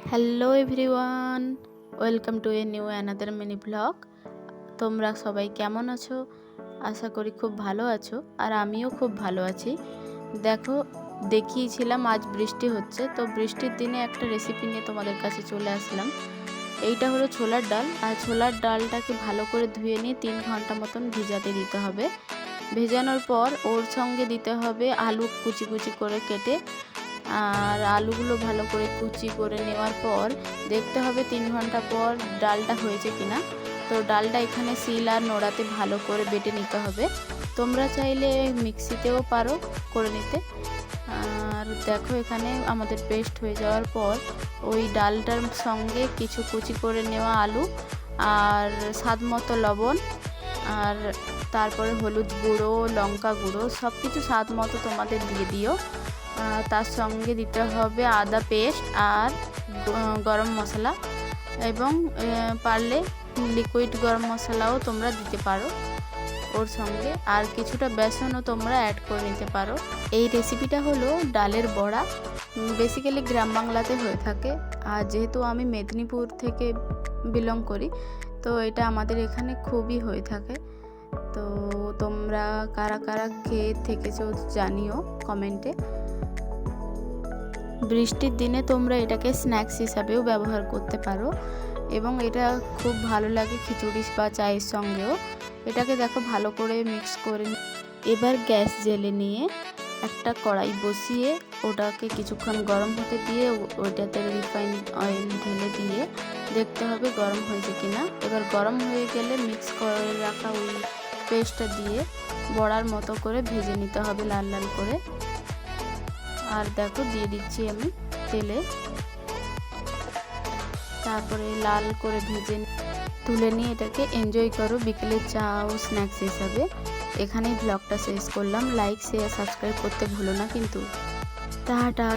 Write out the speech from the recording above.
Hello everyone, welcome to a new another mini blog. তোমরা সবাই কেমন আছো? আশা করি খুব ভালো আছো, আর আমিও খুব ভালো আছি। দেখো, দেখিয়েছিলাম আজ বৃষ্টি হচ্ছে, তো বৃষ্টির দিনে একটা রেসিপি নিয়ে তোমাদের কাছে চলে আসলাম। এইটা হলো ছোলার ডাল, আর ছোলার ডালটাকে ভালো করে ধুয়ে নিয়ে 3 ঘন্টা মতন ভিজাতে দিতে হবে। ভেজানোর পর ওর সঙ্গে দিতে হবে আলু কুচি কুচি করে কেটে। আর আলুগুলো ভালো করে কুচি করে নেওয়ার পর দেখতে হবে 3 ঘন্টা পর ডালটা হয়েছে কিনা। তো ডালটা এখানে শিল আর নোড়াতে ভালো করে বেটে নিতে হবে। তোমরা চাইলে মিক্সিতেও পারো করে নিতে। আর দেখো, এখানে আমাদের পেস্ট হয়ে যাওয়ার পর ওই ডালটার সঙ্গে কিছু কুচি করে নেওয়া আলু আর স্বাদ মতো লবণ, আর তারপরে হলুদ গুঁড়ো, লঙ্কা গুঁড়ো, সব কিছু স্বাদ মতো তোমাদের দিয়ে দিও। তার সঙ্গে দিতে হবে আদা পেস্ট আর গরম মশলা, এবং পারলে লিকুইড গরম মশলাও তোমরা দিতে পারো ওর সঙ্গে। আর কিছুটা বেসনও তোমরা অ্যাড করে নিতে পারো। এই রেসিপিটা হলো ডালের বড়া, বেসিক্যালি গ্রাম বাংলাতে হয়ে থাকে। আর যেহেতু আমি মেদিনীপুর থেকে বিলং করি, তো এটা আমাদের এখানে খুবই হয়ে থাকে। তো তোমরা কারা কারা খেয়ে থেকেছো জানিও কমেন্টে। বৃষ্টির দিনে তোমরা এটাকে স্ন্যাক্স হিসাবেও ব্যবহার করতে পারো, এবং এটা খুব ভালো লাগে খিচুড়ি বা চায়ের সঙ্গেও। এটাকে দেখো ভালো করে মিক্স করে এবার গ্যাস জেলে নিয়ে একটা কড়াই বসিয়ে ওটাকে কিছুক্ষণ গরম হতে দিয়ে ওইটাতে রিফাইন অয়েল ঢেলে দিয়ে দেখতে হবে গরম হয়েছে কিনা। এবার গরম হয়ে গেলে মিক্স করে রাখা ওই পেস্টটা দিয়ে বড়ার মতো করে ভেজে নিতে হবে লাল লাল করে। আর দেখো, দিয়ে দিচ্ছি আমি তেলে, তারপরে লাল করে ভেজে তুলে নিয়ে এটাকে এনজয় করো বিকেলের চা ও স্ন্যাক্স হিসাবে। এখানেই ব্লগটা শেষ করলাম। লাইক, শেয়ার, সাবস্ক্রাইব করতে ভুলো না কিন্তু। টাটা।